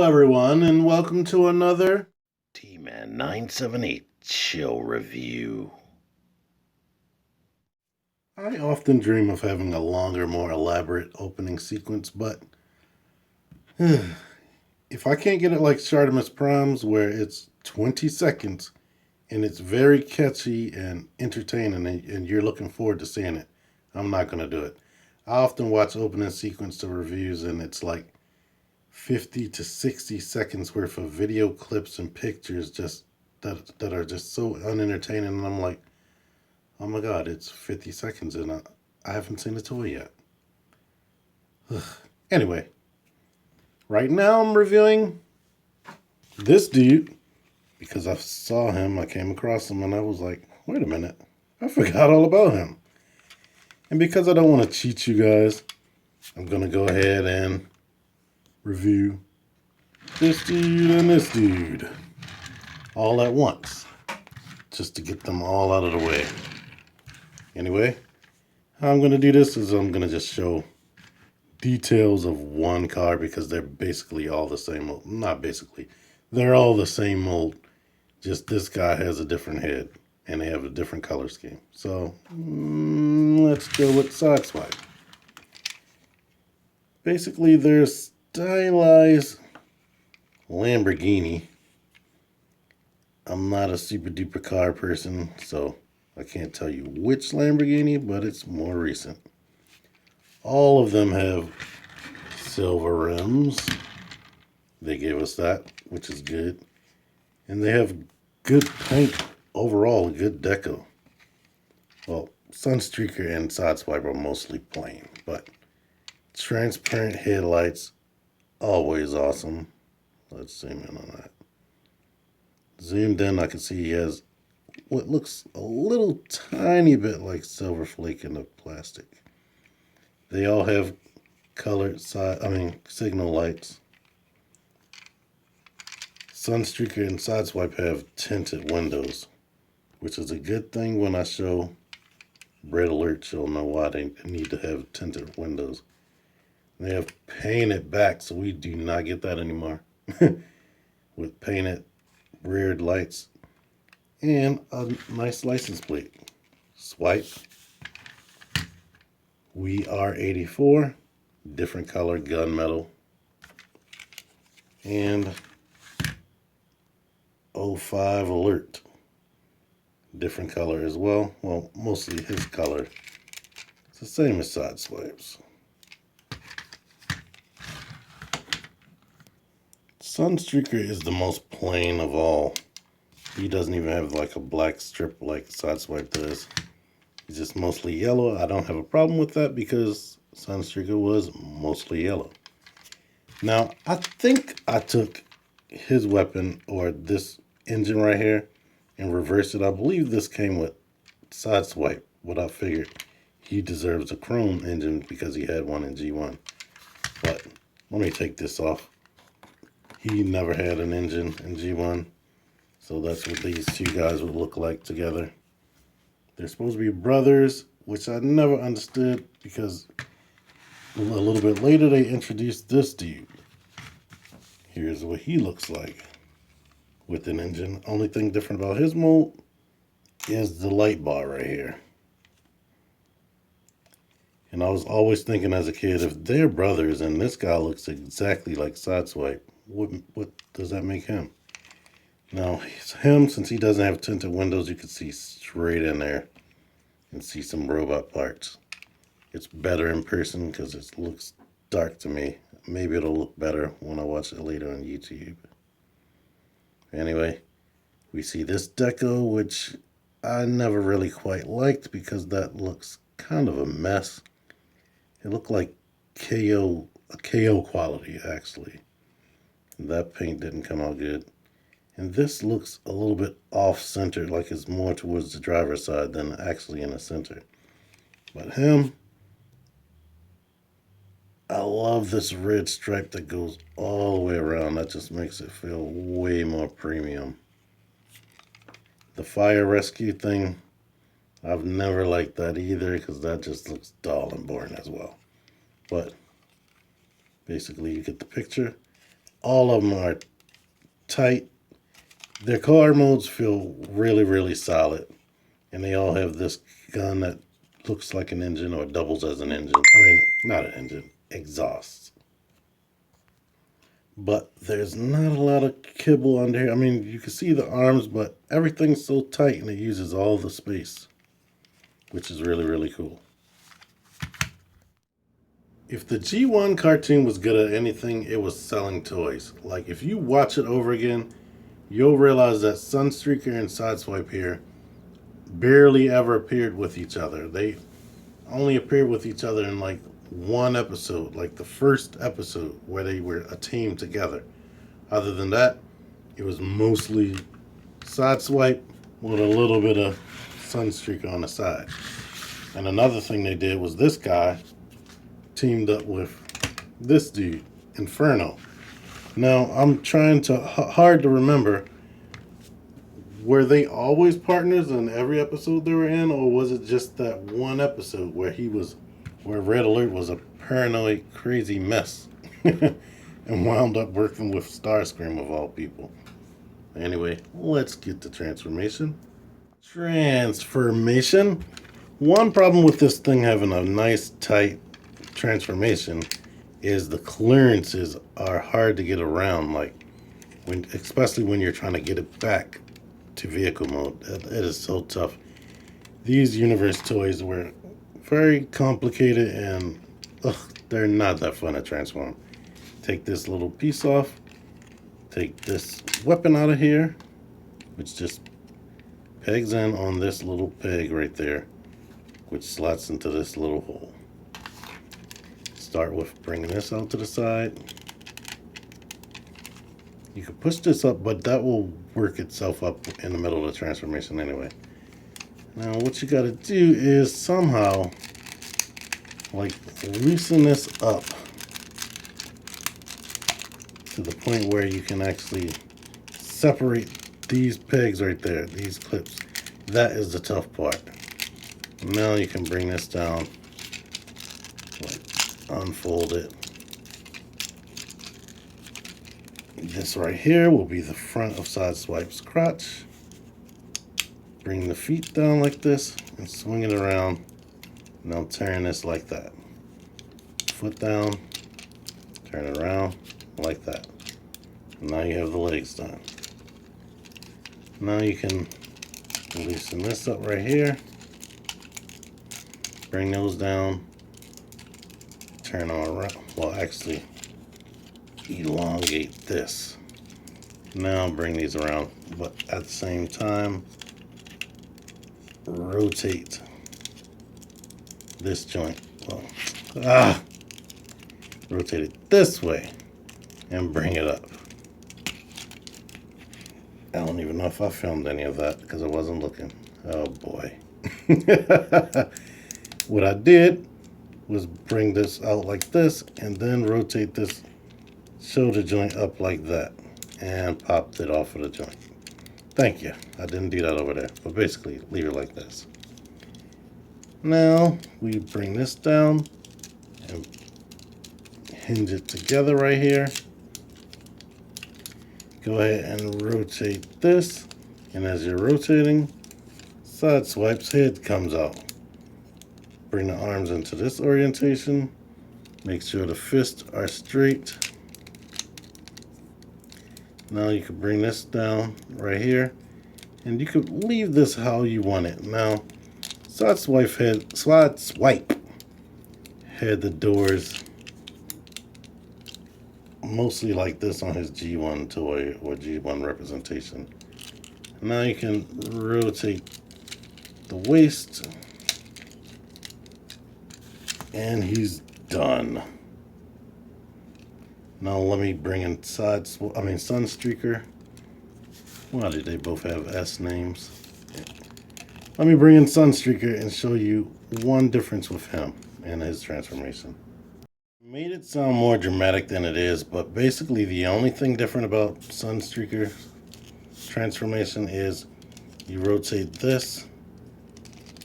everyone, and welcome to another T-Man 978 Chill Review. I often dream of having a longer, more elaborate opening sequence, but if I can't get it like Shartimus Prime's, where it's 20 seconds and it's very catchy and entertaining, and you're looking forward to seeing it, I'm not going to do it. I often watch opening sequence to reviews, and it's like 50 to 60 seconds worth of video clips and pictures just that are just so unentertaining, and I'm like, oh my god, it's 50 seconds and I haven't seen the toy yet. Anyway, right now I'm reviewing this dude because I saw him, I came across him, and I was like, wait a minute, I forgot all about him. And because I don't want to cheat you guys, I'm gonna go ahead and review this dude and this dude all at once, just to get them all out of the way. Anyway, how I'm going to do this is I'm going to just show details of one car because they're basically all the same mold. Not basically, they're all the same mold, just this guy has a different head and they have a different color scheme. So let's go with Sideswipe. Basically, they're stylized Lamborghini. I'm not a super duper car person, so I can't tell you which Lamborghini, but it's more recent. All of them have silver rims. They gave us that, which is good. And they have good paint overall, good deco. Well, Sunstreaker and Sideswipe are mostly plain, but transparent headlights, always awesome. Let's zoom in on that. Zoomed in, I can see he has what looks a little tiny bit like silver flake in the plastic. They all have colored signal lights. Sunstreaker and Sideswipe have tinted windows, which is a good thing. When I show Redalert, you'll know why they need to have tinted windows. They have painted back, so we do not get that anymore. With painted rear lights and a nice license plate. Swipe. We are 84, different color gunmetal, and 05 alert, different color as well. Well, mostly his color. It's the same as Sideswipe's. Sunstreaker is the most plain of all. He doesn't even have like a black strip like Sideswipe does. He's just mostly yellow. I don't have a problem with that because Sunstreaker was mostly yellow. Now, I think I took his weapon, or this engine right here, and reversed it. I believe this came with Sideswipe, but I figured he deserves a chrome engine because he had one in G1. But let me take this off. He never had an engine in G1. So that's what these two guys would look like together. They're supposed to be brothers, which I never understood because a little bit later they introduced this dude. Here's what he looks like with an engine. Only thing different about his mold is the light bar right here. And I was always thinking as a kid, if they're brothers and this guy looks exactly like Sideswipe, what does that make him? Now, since he doesn't have tinted windows, you can see straight in there and see some robot parts. It's better in person because it looks dark to me. Maybe it'll look better when I watch it later on YouTube. Anyway, we see this deco, which I never really quite liked because that looks kind of a mess. It looked like a KO quality, actually. That paint didn't come out good. And this looks a little bit off-center, like it's more towards the driver's side than actually in the center. But him, I love this red stripe that goes all the way around. That just makes it feel way more premium. The fire rescue thing, I've never liked that either because that just looks dull and boring as well. But basically you get the picture. All of them are tight. Their car modes feel really, really solid. And they all have this gun that looks like an engine or doubles as an engine. I mean, not an engine, exhaust. But there's not a lot of kibble under here. I mean, you can see the arms, but everything's so tight and it uses all the space, which is really, really cool. If the G1 cartoon was good at anything, it was selling toys. Like, if you watch it over again, you'll realize that Sunstreaker and Sideswipe here barely ever appeared with each other. They only appeared with each other in like one episode, like the first episode where they were a team together. Other than that, it was mostly Sideswipe with a little bit of Sunstreaker on the side. And another thing they did was this guy teamed up with this dude, Inferno. Now, I'm trying to hard to remember, were they always partners in every episode they were in, or was it just that one episode where Redalert was a paranoid, crazy mess and wound up working with Starscream of all people? Anyway, let's get to transformation. Transformation. One problem with this thing having a nice, tight transformation is the clearances are hard to get around, especially when you're trying to get it back to vehicle mode. It is so tough. These universe toys were very complicated and they're not that fun to transform. Take this little piece off, take this weapon out of here, which just pegs in on this little peg right there, which slots into this little hole. Start with bringing this out to the side. You can push this up, but that will work itself up in the middle of the transformation anyway. Now what you got to do is somehow loosen this up to the point where you can actually separate these pegs right there, these clips. That is the tough part. Now you can bring this down, unfold it. This right here will be the front of Sideswipe's crotch. Bring the feet down like this and swing it around. Now turn this like that. Foot down, turn it around like that. And now you have the legs done. Now you can loosen this up right here. Bring those down. Turn on around. Well, actually, elongate this. Now bring these around, but at the same time, rotate this joint. Rotate it this way and bring it up. I don't even know if I filmed any of that because I wasn't looking. Oh boy. What I did was bring this out like this and then rotate this shoulder joint up like that and popped it off of the joint. Thank you. I didn't do that over there, but basically leave it like this. Now we bring this down and hinge it together right here. Go ahead and rotate this, and as you're rotating, Sideswipe's head comes out. Bring the arms into this orientation. Make sure the fists are straight. Now you can bring this down right here, and you could leave this how you want it. Now, Sideswipe had the doors mostly like this on his G1 toy or G1 representation. Now you can rotate the waist, and he's done. Now let me bring in Sunstreaker. Why did they both have S names? Let me bring in Sunstreaker and show you one difference with him and his transformation. Made it sound more dramatic than it is, but basically the only thing different about Sunstreaker transformation is you rotate this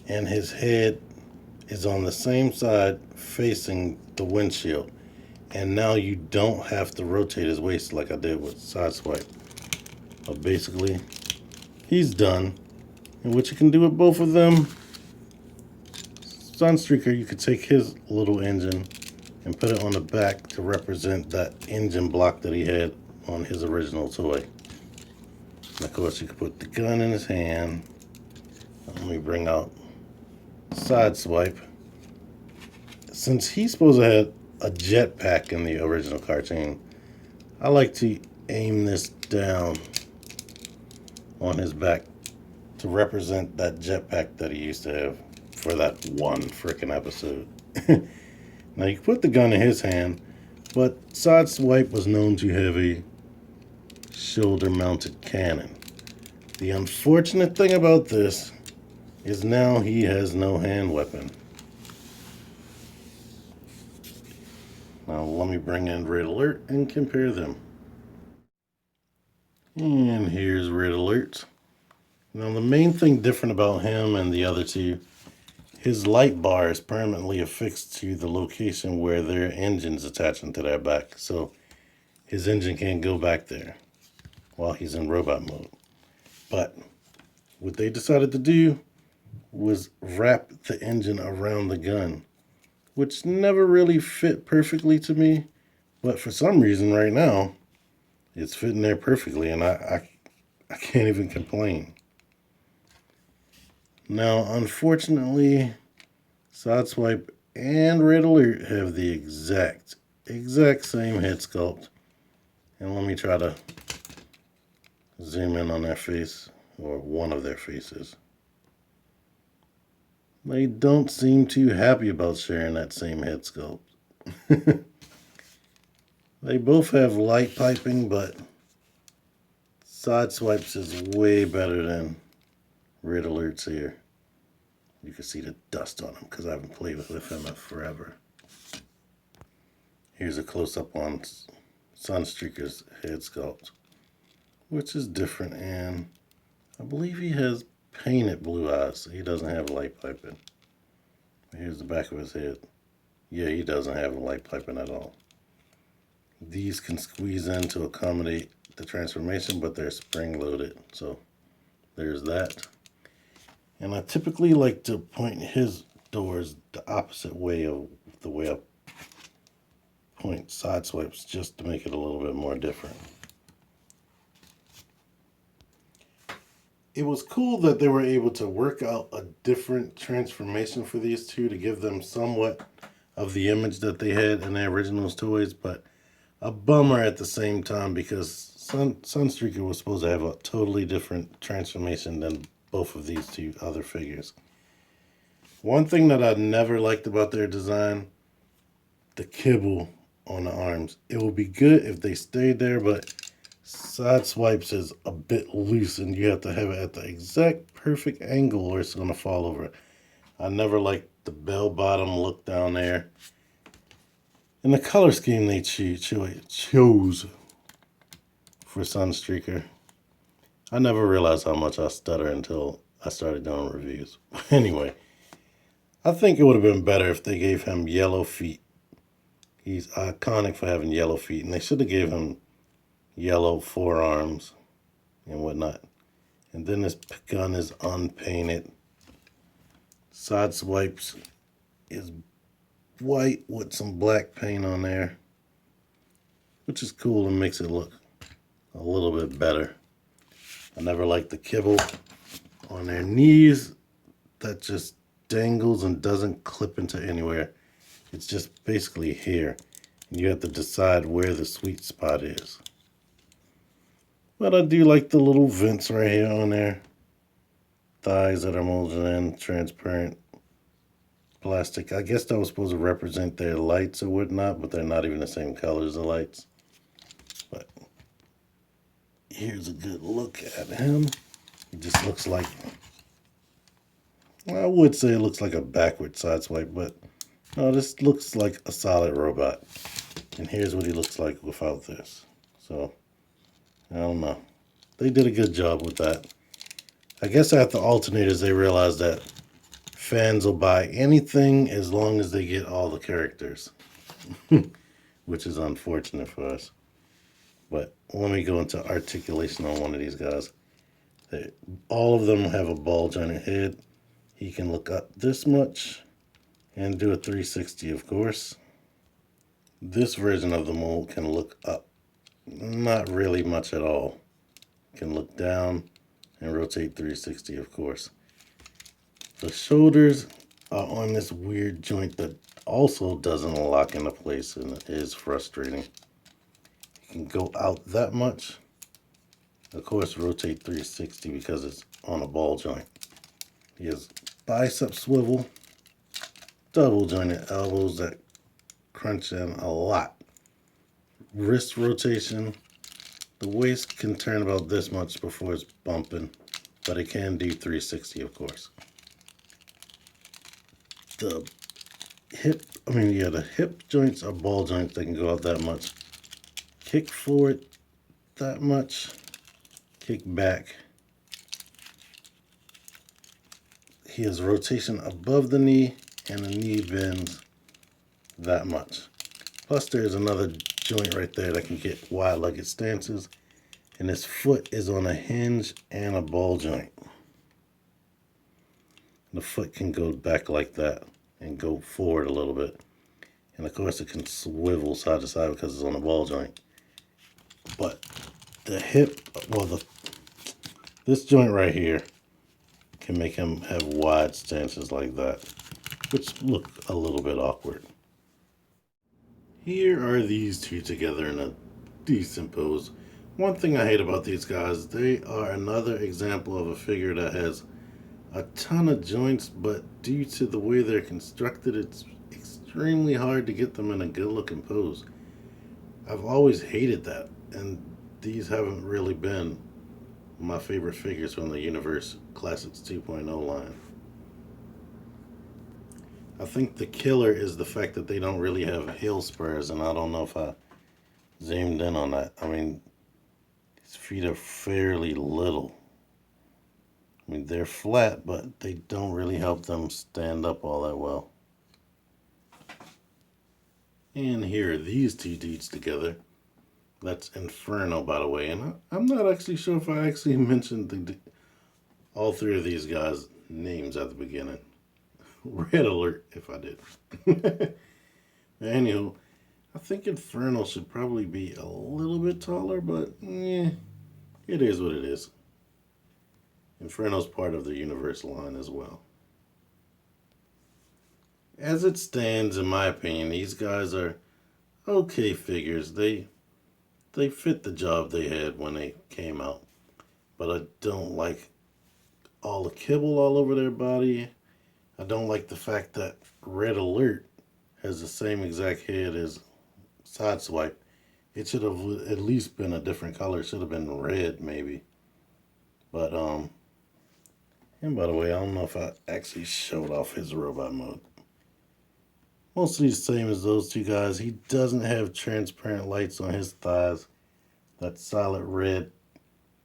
and his head is on the same side facing the windshield. And now you don't have to rotate his waist like I did with Sideswipe. But basically, he's done. And what you can do with both of them, Sunstreaker, you could take his little engine and put it on the back to represent that engine block that he had on his original toy. And of course, you could put the gun in his hand. Let me bring out Sideswipe. Since he's supposed to have a jetpack in the original cartoon, I like to aim this down on his back to represent that jetpack that he used to have for that one frickin' episode. Now you put the gun in his hand, but Sideswipe was known to have a shoulder-mounted cannon. The unfortunate thing about this is now he has no hand weapon. Now let me bring in Redalert and compare them. And here's Redalert. Now the main thing different about him and the other two, his light bar is permanently affixed to the location where their engine's attaching to their back. So his engine can't go back there while he's in robot mode. But what they decided to do was wrap the engine around the gun, which never really fit perfectly to me. But for some reason right now, it's fitting there perfectly, and I can't even complain. Now, unfortunately, Sideswipe and Redalert have the exact same head sculpt. And let me try to zoom in on their face, or one of their faces. They don't seem too happy about sharing that same head sculpt. They both have light piping, but Sideswipe's is way better than Redalert's here. You can see the dust on him because I haven't played with him in forever. Here's a close-up on Sunstreaker's head sculpt, which is different, and I believe he has painted blue eyes, so he doesn't have light piping. Here's the back of his head. Yeah, he doesn't have light piping at all. These can squeeze in to accommodate the transformation, but they're spring-loaded, so there's that. And I typically like to point his doors the opposite way of the way I point Sideswipes, just to make it a little bit more different. It was cool that they were able to work out a different transformation for these two to give them somewhat of the image that they had in their original toys, but a bummer at the same time because Sunstreaker was supposed to have a totally different transformation than both of these two other figures. One thing that I never liked about their design, the kibble on the arms. It would be good if they stayed there, but Sideswipes is a bit loose and you have to have it at the exact perfect angle or it's going to fall over. I never liked the bell bottom look down there. And the color scheme they chose for Sunstreaker, I never realized how much I stutter until I started doing reviews. Anyway, I think it would have been better if they gave him yellow feet. He's iconic for having yellow feet, and they should have gave him yellow forearms and whatnot. And then this gun is unpainted. Sideswipes is white with some black paint on there, which is cool and makes it look a little bit better. I never liked the kibble on their knees that just dangles and doesn't clip into anywhere. It's just basically here, and you have to decide where the sweet spot is. But I do like the little vents right here on their thighs that are molded in transparent plastic. I guess that was supposed to represent their lights or whatnot, but they're not even the same color as the lights. But here's a good look at him. He just looks like, I would say it looks like a backward Sideswipe, but no, this looks like a solid robot. And here's what he looks like without this. So, I don't know. They did a good job with that. I guess after alternators, they realized that fans will buy anything as long as they get all the characters. which is unfortunate for us. But let me go into articulation on one of these guys. All of them have a ball jointed head. He can look up this much and do a 360, of course. This version of the mold can look up, not really much at all. Can look down and rotate 360, of course. The shoulders are on this weird joint that also doesn't lock into place, and it is frustrating. You can go out that much. Of course, rotate 360 because it's on a ball joint. He has bicep swivel, double jointed elbows that crunch in a lot. Wrist rotation. The waist can turn about this much before it's bumping, but it can do 360, of course. The hip joints are ball joints. They can go out that much. Kick forward that much. Kick back. He has rotation above the knee, and the knee bends that much. Plus, there's another joint right there that can get wide-legged stances, and his foot is on a hinge and a ball joint. The foot can go back like that and go forward a little bit. And of course, it can swivel side to side because it's on a ball joint. But the hip, this joint right here can make him have wide stances like that, which look a little bit awkward. Here are these two together in a decent pose. One thing I hate about these guys, they are another example of a figure that has a ton of joints, but due to the way they're constructed, it's extremely hard to get them in a good looking pose. I've always hated that, and these haven't really been my favorite figures from the Universe Classics 2.0 line. I think the killer is the fact that they don't really have heel spurs, and I don't know if I zoomed in on that. I mean, his feet are fairly little. I mean, they're flat, but they don't really help them stand up all that well. And here are these two dudes together. That's Inferno, by the way. And I'm not actually sure if I actually mentioned all three of these guys' names at the beginning. Redalert, if I did. Anywho, I think Inferno should probably be a little bit taller, but it is what it is. Inferno's part of the Universe line as well. As it stands, in my opinion, these guys are okay figures. They fit the job they had when they came out. But I don't like all the kibble all over their body. I don't like the fact that Redalert has the same exact head as Sideswipe. It should have at least been a different color. It should have been red, maybe. But, and by the way, I don't know if I actually showed off his robot mode. Mostly the same as those two guys. He doesn't have transparent lights on his thighs. That solid red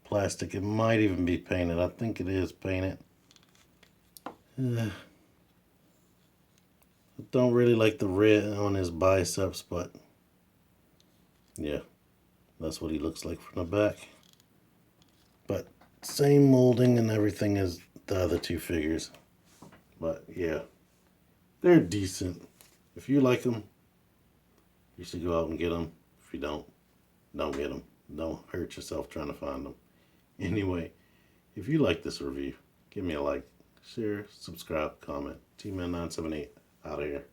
plastic. It might even be painted. I think it is painted. I don't really like the red on his biceps, but yeah, that's what he looks like from the back. But same molding and everything as the other two figures. But yeah, they're decent. If you like them, you should go out and get them. If you don't get them. Don't hurt yourself trying to find them. Anyway, if you like this review, give me a like, share, subscribe, comment. T-Man978 out of here.